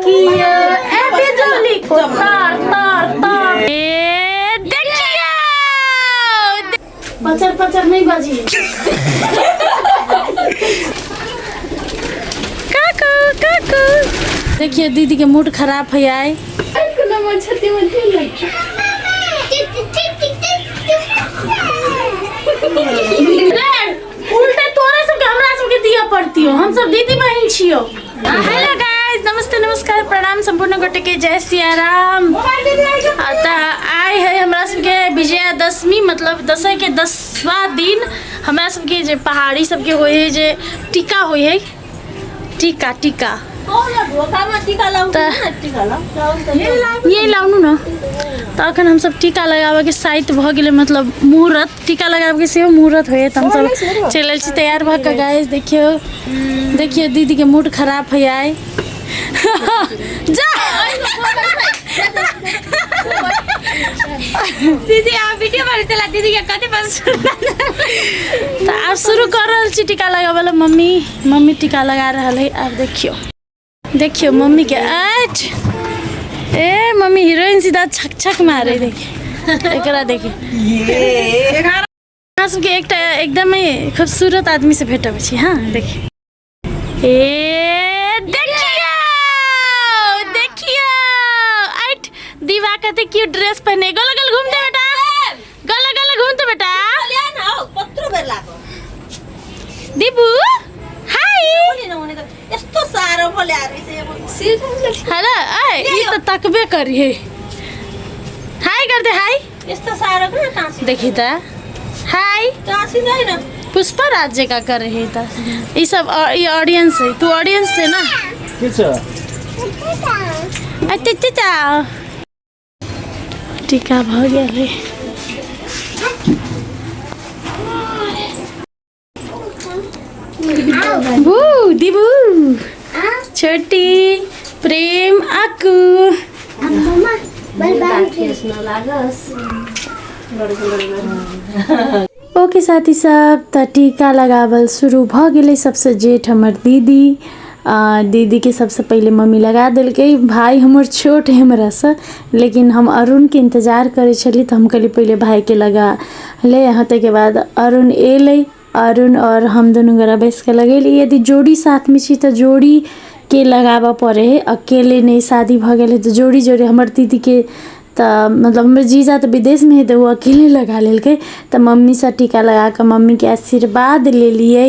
देखिए ए बिजली को तार तार तार देखिए पचर पचर नहीं बजी काकू काकू देखिए दीदी के मूड खराब है आए उल्टे तोरे सबके हमरा सबके दिया पड़ती हो हम सब दीदी बहन छियो। हेलो गाइस नमस्ते नमस्कार प्रणाम संपूर्ण गोटे के जय सिया राम। आए है हमरा सबके विजयादशमी मतलब दशहरा के 10वां दिन हमरा सबके जे पहाड़ी सबके होय है जे टीका होय है टीका टीका ये लाउनु न तो अखन हम सब टीका लगावे के साइट भ गेले मतलब मुहूर्त टीका लगावे के से मुहूर्त होय त हम सब चलल छी तैयार भ के गाइस देखियो दीदी के मूड खराब है आए जा दीदी आप वीडियो पर चला दीदी के कते बस तो आप शुरू कर रहल छी टीका लगावे ला मम्मी टीका लगा रहल है। आप देखियो मम्मी के आज ए मम्मी हीरोइन सीधा छक छक मारे देखिए एकरा देखिए ये सबके एकदम खूबसूरत आदमी से भेटब छी। हाँ देखिए ए देखियो आइट दीवा कहते क्यों ड्रेस पहने गोल गोल घूमते बेटा गोल घूमते बेटा पत्रो बेर लागो दीबू एस्तो सारो बोले आ रही से हेलो ए ई तो तकबे करिए हाय कर दे हाय एस्तो सारो कहां से देखी त हाय कासी जाई ना पुष्पा राज्य का कर रही था ये सब ये ऑडियंस है तू ऑडियंस से ना किछो अच्छा टीका भ गया रे बू दीबू छोटी प्रेम आकू ओके साथी सब त टीका लगावल शुरू भ गेलै। सबसे जेठ हमर दीदी के सबसे पहले मम्मी लगा दिलकै भाई हमर छोट है हमरा से लेकिन हम अरुण के इंतजार करे छली तो हम कहली पहले भाई के लगा ले यहाँ तक के बाद अरुण एलै अरुण और हम दोनों गोरा बैस के लगेली। यदि जोड़ी साथ में छी तो जोड़ी के लगावा पड़े है अकेले नहीं शादी भ गेल तो जोड़ी हमर दीदी के तो मतलब हमर जीजा तो विदेश में है तो वो अकेले लगा लेलकै तो मम्मी से टीका लगा कर मम्मी के आशीर्वाद ले लिए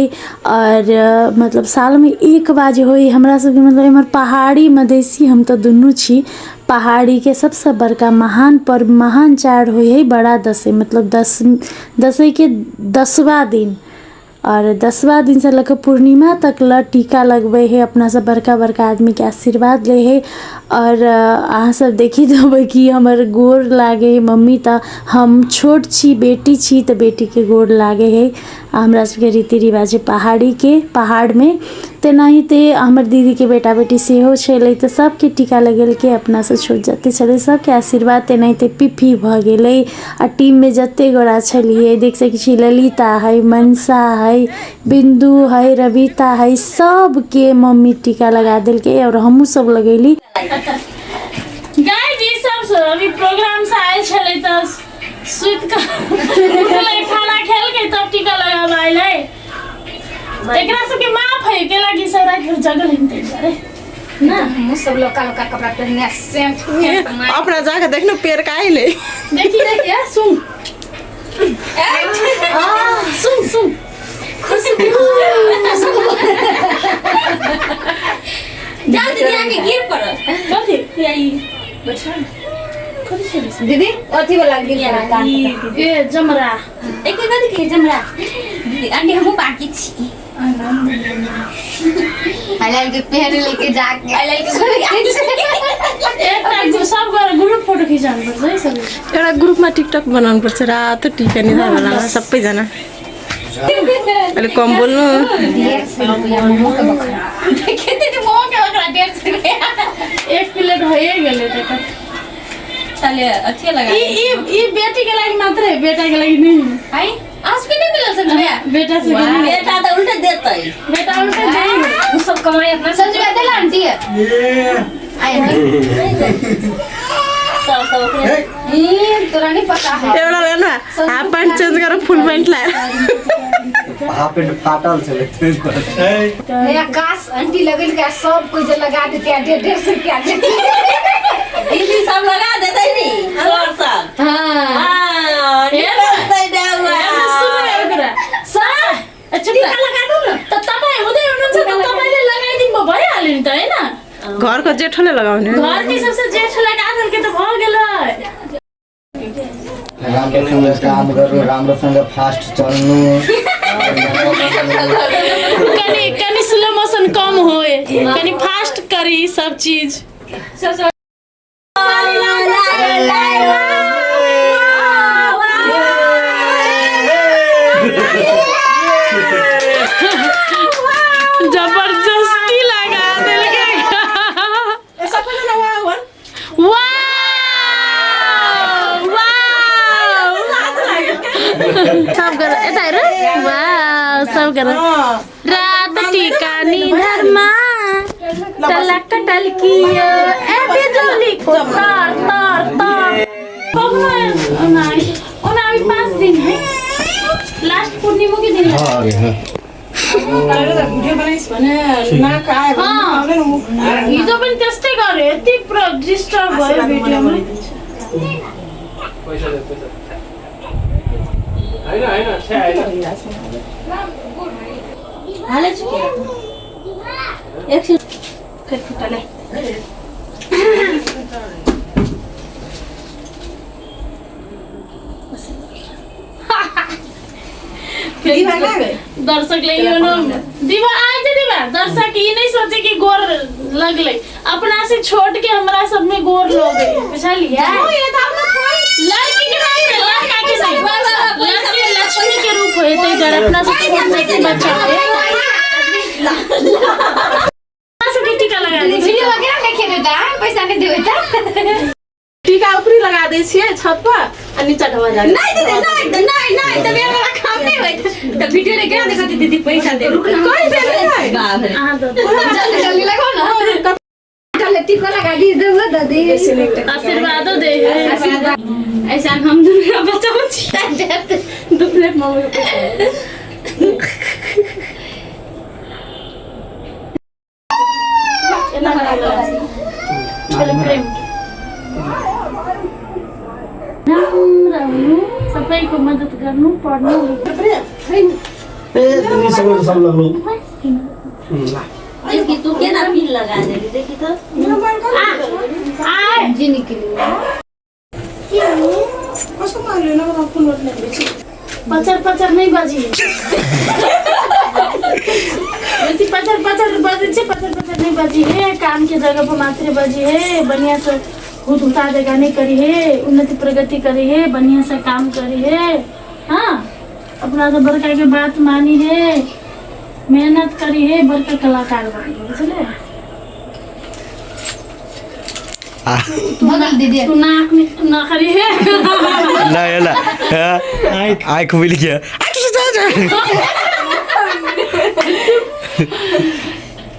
और मतलब साल में एक बार जो होई हमरा सब मतलब हमर पहाड़ी मधेसी हम तो दुनू छी पहाड़ी के सबसे बड़का महान पर्व महान चाड़ होई है बड़ा दशहरा मतलब दशहरा के 10वां दिन और 10वां दिन से लेकर पूर्णिमा तक ल टीका लगबे है अपना सब बड़का आदमी के आशीर्वाद ले है। और अहाँ सब देखी देबै कि हमर गोर लागे है मम्मी तो हम छोट छी बेटी छी तो बेटी के गोर लागे है हमरा सबके रीति रिवाज पहाड़ में तेनाहिते हमर दीदी के बेटा बेटी सेहो छलै तो सबके टीका लगेल के अपना से छोट जते छलै सबके आशीर्वाद तेनाहिते पिफी भ गेलै। आ टीम में जते गोरा छलिए देख सकै छी ललिता है मनसा है बिंदु है रविता है सबके मम्मी टीका लगा दिल के और हमहू सब लगेली। गाइस ये सब अभी प्रोग्राम से आए छले त सुत का खाना खेल के तब टीका लगाब आइले एकरा सबके माफ है के लागी सब रात भर जगल हिंते रे ना हम सब लोग काला कपड़ा पहनने सेंट अपना जाके देखनो पैर का आइले देखी सुन सुन खुशबू जल्दी आके गिर पड़ कथि आई बैठा दीदी अथी वाला गिर ए जमरा एक कथि के जमरा दीदी अंडे हम बाकी छी हलाल के पहरे लेके जाके हलाल के एक सब ग्रुप फोटो खिचाउनु पर्छ है सब एउटा ग्रुपमा टिकटक बनाउनु पर्छ रातो टिका नि थाहा सबै जना अरे कम बोल्नु एक प्लेट भए गेले त चले अच्छे लगा ये बेटी के लागि मात्र है बेटा के लागि नहीं है आज भी नहीं मिला सकता बेटा से बेटा तो उल्टा देता है बेटा उल्टा दे वो सब कमाई अपना सच में दे आंटी है तोरा नहीं पता है एउटा हेर्नु हाफ प्यान्ट चेन्ज गरेर फुल प्यान्ट लाएर हाफ पैंट फाटल चले हे आकाश आंटी लगल के सब कोई जो लगा देते हैं 150 रुपया देती दीदी सब लगा देते नी और सब हां हां ये करते देवा टीका लगा दो न त तपाईँ हुँदै हुनुहुन्छ त तपाईले लगाइदिनु भइहाल्यो नि त हैन घरको जेठोले लगाउने घरकै सबसे जेठोलाई आदल के त भ गेलै राम्रोसँग काम गर्नु राम्रोसँग फास्ट चल्नु कनी स्लो मोशन कम होए कनी फास्ट करी सब चीज जबरदस्ती लगा देलकै ऐसा पहले ना वाह सब गर यता हेर वाउ सब गर रात टीका निधरमा टलक टलकियो ए बिजुलीको तार तार तार उनाई 5 दिन है लास्ट पूर्णिमा के दिन भिडियो बनाइस् भने नाक आयो भने हिजो पनि त्यस्तै गरे यति डिस्टर्ब भयो भिडियोमा हालेछु एकछिन खुट्टाले दर्शकले यो न दिवा आज दिवा दर्शक ये नहीं सोचे कि गोर लग ले अपना से छोड़ के हमरा सब में गोर लोग बुझा लिया लड़की के नहीं लड़का के सही लड़की लक्ष्मी के रूप होए तो जरा अपना से छोड़ के बच्चा से टीका लगा दे वीडियो वगैरह नहीं खेले दा पैसा नहीं देवे ता टीका ऊपरी लगा दै छियै छत पर आ नीचा ढवा जा नहीं दीदी नहीं तो मेरा वाला काम नहीं होई तो वीडियो ने क्या दिखाती दीदी पैसा दे कोई दे नहीं हां तो जल्दी लगाओ ना चल टीका लगा दी दे दादी आशीर्वाद दे ऐसा हम दुनिया बच्चा बच्ची दो प्लेट मम्मी को चलो प्रेम राम्रो सबैको मद्दत गर्नु पढ्नु सब लगलो देखि तू केना पिन लगा देली देखि त जी निकली कसको मार्यो न मलाई फोन गर्नु पचर पचर नहीं बाजी वैसे पचर पचर बाजी से पचर पचर नहीं बाजी है काम की जगह पर मात्र बाजी है बढ़िया से खुद उठा देगा नहीं करी है उन्नति प्रगति करी है बढ़िया से काम करी है हाँ अपना तो बड़का के बात मानी है मेहनत करी है बड़का कलाकार बनी है बुझले बगल दीदी तू नाक में ना करी है ना याला आई को मिल गया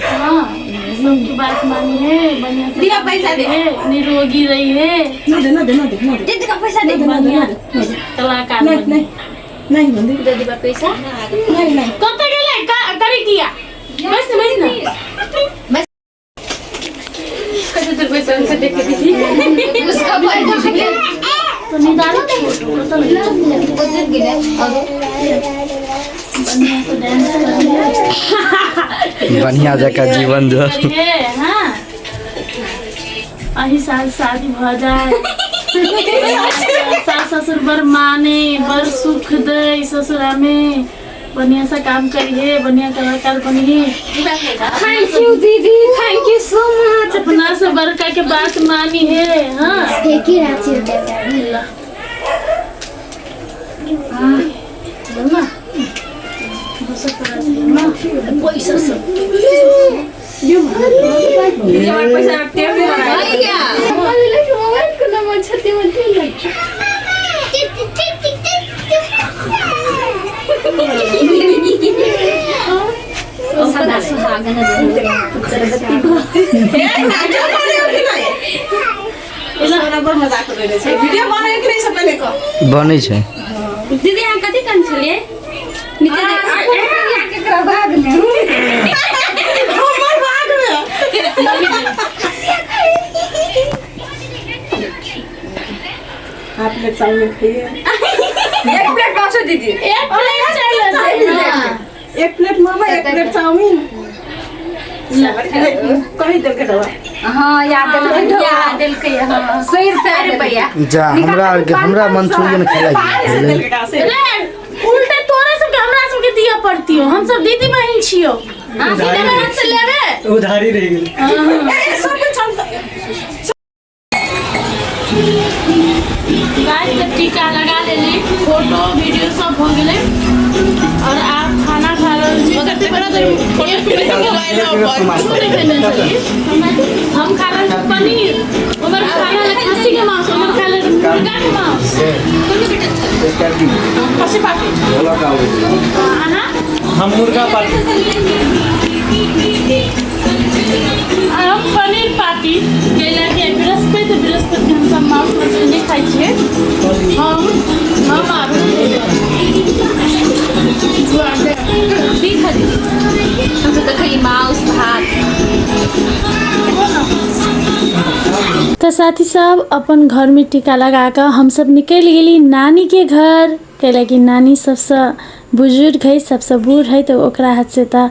हाँ सबकी बात मानी है बढ़िया से दिया पैसा दे है निरोगी रही है दीदी का पैसा दे बढ़िया कलाकार बनी। नहीं भन्दै दीदी का पैसा नहीं कता गेले करी किया बस ना कैसे तेरे पैसा उनसे देख के दीदी उसका बर्थडे है तो निकालो तो कता लगे वो दिन गिने बढ़िया से डांस करिए बढ़िया जका जीवन जो करिए हाँ अही साल शादी भ जाए सास ससुर बर माने बर सुख दे ससुरा में बढ़िया सा काम करिए बढ़िया कलाकार बनिए थैंक यू दीदी थैंक यू सो मच अपना से बड़का के बात मानी है हाँ एक ही रात से बोलना पैसा सब हमारे पैसा रखते हैं फिर क्या मोबाइल को नंबर छत्ती मत सदा सुहागन बड़ मजाक करे छै वीडियो बनै कि नहीं से पहले को बनै छै दीदी हम कथी कन छलिए नीचे केकरा भाग में हमर भाग में आप लोग चावल खाइए एक प्लेट पाँच दीदी एक प्लेट चावल एक प्लेट मामा एक प्लेट चाउमीन कहीं देल के दवा हाँ याद दिल के हाँ 100 रुपया जा हमरा मंचूरियन खिला उल्टे तोरे सबके हमरा सबके दिया पड़ती हो हम सब दीदी बहन छियो सीधे बहन से लेबे उधारी रह गेल ए सब कुछ चलता गाइस जब टीका लगा लेली फोटो वीडियो सब हो गेले और आप खाना खा रहे छी मगर ते बड़ा फोटो मोबाइल हम खा रहे हैं पनीर उमर खाना ले खस्सी के मांस उमर खा ले मुर्गा के मांस खसी पार्टी हम मुर्गा पार्टी हम पनीर पार्टी केला के बृहस्पति हम सब मांस मछली नहीं खाई छिए हम आबे ठीक है हम तो देखली माउस भात तो साथी सब अपन घर में टीका लगा कर हम सब निकल गेली नानी के घर कैला कि नानी सबसे बुजुर्ग है सबसे बूढ़ है तो ओकरा हाथ से तो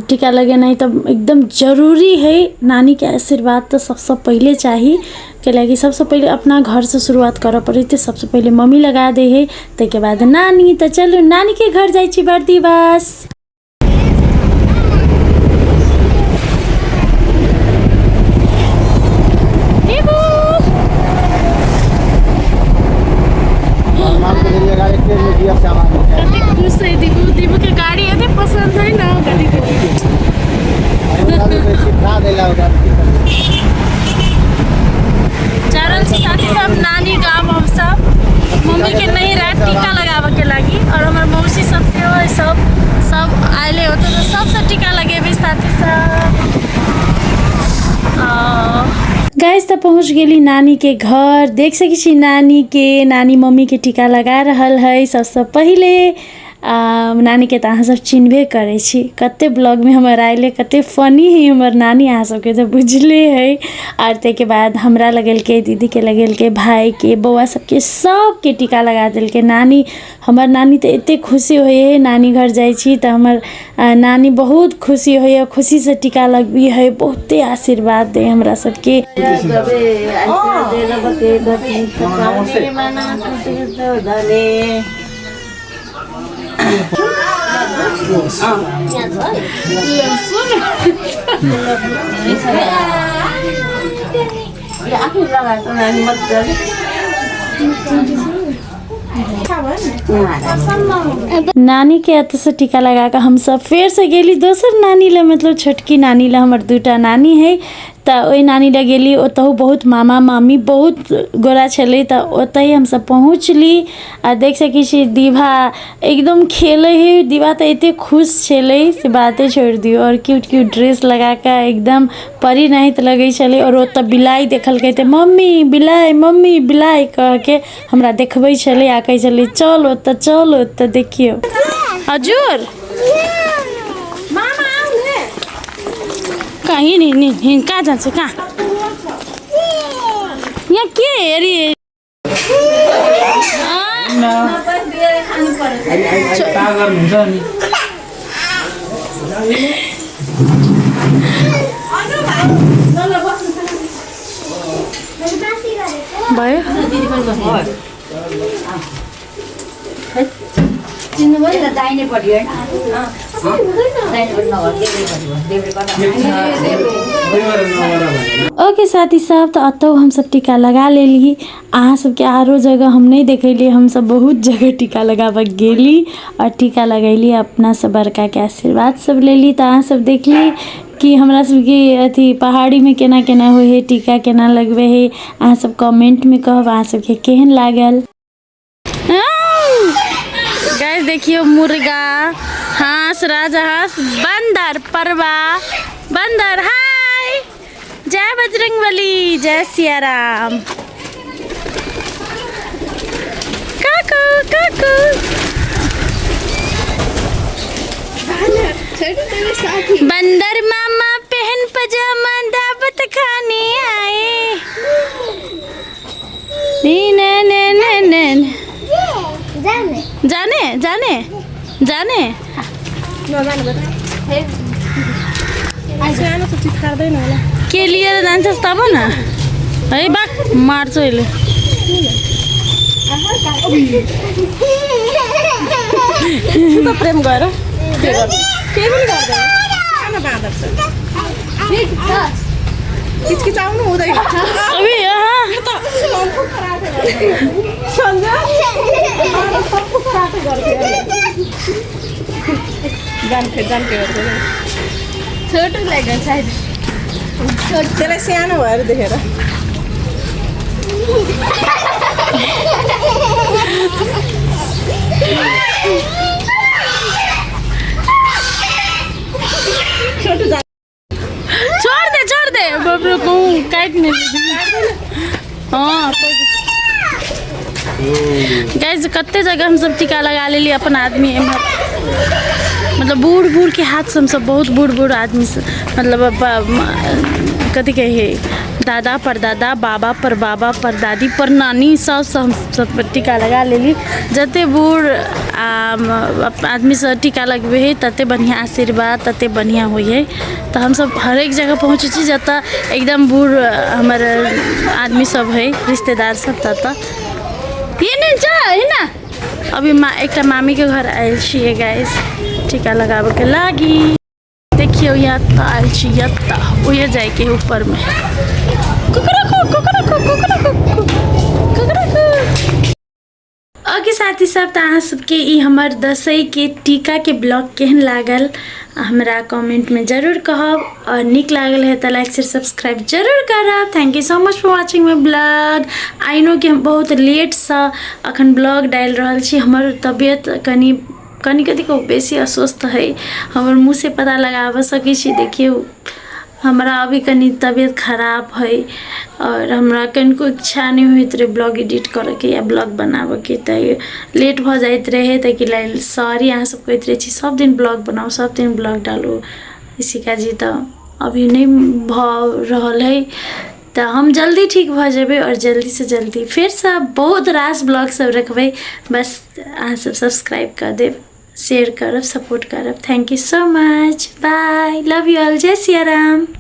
टीका लगेनाइ तो एकदम जरूरी है। नानी के आशीर्वाद तो सबसे पहले चाहिए कैला कि सबसे पहले अपना घर से शुरुआत कर पड़े तो सबसे पहले मम्मी लगा दे है ताके बाद नानी। तो चलो नानी के घर जाई छी बर्दी बस। खुश है दीबू के गाड़ी है पसंद है ना गाड़ी चारल से साथी सब नानी गाँव हम सब मम्मी के नहीं रात टीका लगावे के लगी और हमारे मौसी सब से सब आए होते तो सबसे टीका लगे भी साथी सब। गाइस तो पहुँच गेली नानी के घर। देख सकी छी नानी मम्मी के टीका लगा रहल है। सबसे पहले नानी के तो अहाँ सब चिन्हबे करे छी कते ब्लॉग में हमर आइले कते फनी है हमर नानी अहाँ सबके तो बुझले है। और ते के बाद हमरा लगल के दीदी के लगल के भाई के बउआ सबके सबके टीका लगा दिल के नानी। हमर नानी तो एते खुशी होए है नानी घर जाई छी तो हमर नानी बहुत खुशी होए खुशी से टीका लगबी है बहुते आशीर्वाद दे हमरा सबके। नानी के हाथ से टीका लगा कर हम सब फिर से गेली दोसर नानी ला मतलब छोटकी नानी ला। हमर दूटा नानी है तो ओई नानी ला गेली ओतहु बहुत मामा मामी बहुत गोरा छले तो ओतही हम सब पहुँचली। आ देख सकी छी दीभा एकदम खेले है दीभा तो इतने खुश छले से बातें छोड़ दियो और क्यूट क्यूट ड्रेस लगा कर एकदम परी नाहित लगे छले। और ओत बिलाई देखल के मम्मी बिलाई कह के हमरा देखबे छले आ कहे छले चल ओत देखियो हजूर कहीं नहीं कहाँ जान्छ कहाँ यहाँ के अरे दाहिने पट्टि ओके साथी सब तो अतौ हम सब टीका लगा लेली। अहाँ सबके आरो जगह हम नहीं देखली हम सब बहुत जगह टीका लगाबे गेली और टीका लगैली अपना सब बड़का के आशीर्वाद सब लेली। तो अहाँ सब देखली कि हमरा सबके अथी पहाड़ी में केना केना होय है टीका केना लगबे है। अहाँ सब कमेंट में कहब अहाँ सबके केहन लागल। गाइस देखियो मुर्गा हांस राजहांस बंदर परवा बंदर हाय जय बजरंगबली जय सिया राम। बंदर मामा पहन पजामा दावत खाने आए। जाने जाने जाने के लिए जान्छस् तब न है बा मार्छु अहिले प्रेम गरेर केही पनि गर्दैन सानो बाँदर छ किचकिचाउनु हुँदैन अबे यहाँ जान्थे गर्दैन छोटो लाग्यो सायद त्यसलाई सानो भएर देखेर छोड़ दे बाप रे कहूँ काटने हाँ गाइस कत्ते जगह हम सब टीका लगा लेली अपन आदमी मतलब बूढ़ के हाथ से हम सब बहुत बूढ़ आदमी से मतलब कथी कहे दादा परदादा बाबा पर दादी पर नानी सब हम सब टीका लगा लेली जते बूढ़ आदमी से टीका लगबे है तते बढ़िया आशीर्वाद तते बढ़िया हुई है। तो हम सब हर एक जगह पहुँचे छी जता एकदम बूढ़ हमारे आदमी सब है रिश्तेदार सब तता ये नहीं जा है ना। अभी एक मामी के घर आयल छिए गाइस टीका लगाबे के लागी देखियो यहाँ आयल छी उहे जाए के ऊपर में ओके साथी सब तो अहाँ सबके ई हमर दसई के टीका के ब्लॉग केहन लागल हमरा कमेंट में जरूर कहब और निक लागल है तो लाइक शेयर सब्सक्राइब जरूर करब। Thank you so much for watching my blog. I know कि हम बहुत लेट से अखन ब्लॉग डाल रहल छी हमर तबियत कनी कथी को बेसी अस्वस्थ है हमर मुँह से पता लगाब सकै छी। देखियो हमरा अभी कनी तबीयत खराब है और हमरा कनिको इच्छा नहीं होइत रहे ब्लॉग एडिट करे के या ब्लॉग बनावे के त लेट भ जाइत रहे ताकि लाइल सॉरी अहाँ सब कहते रहे छी सब दिन ब्लॉग बनाओ सब दिन ब्लॉग डालो इसी का जी तो अभी नहीं भ रहल है तो हम जल्दी ठीक भ जेबे और जल्दी से जल्दी फिर सब बहुत रास ब्लॉग सब रखबे। बस अहाँ सब सब्सक्राइब कर देब शेयर करब सपोर्ट करब। Thank you so much bye love you all जय सिया राम।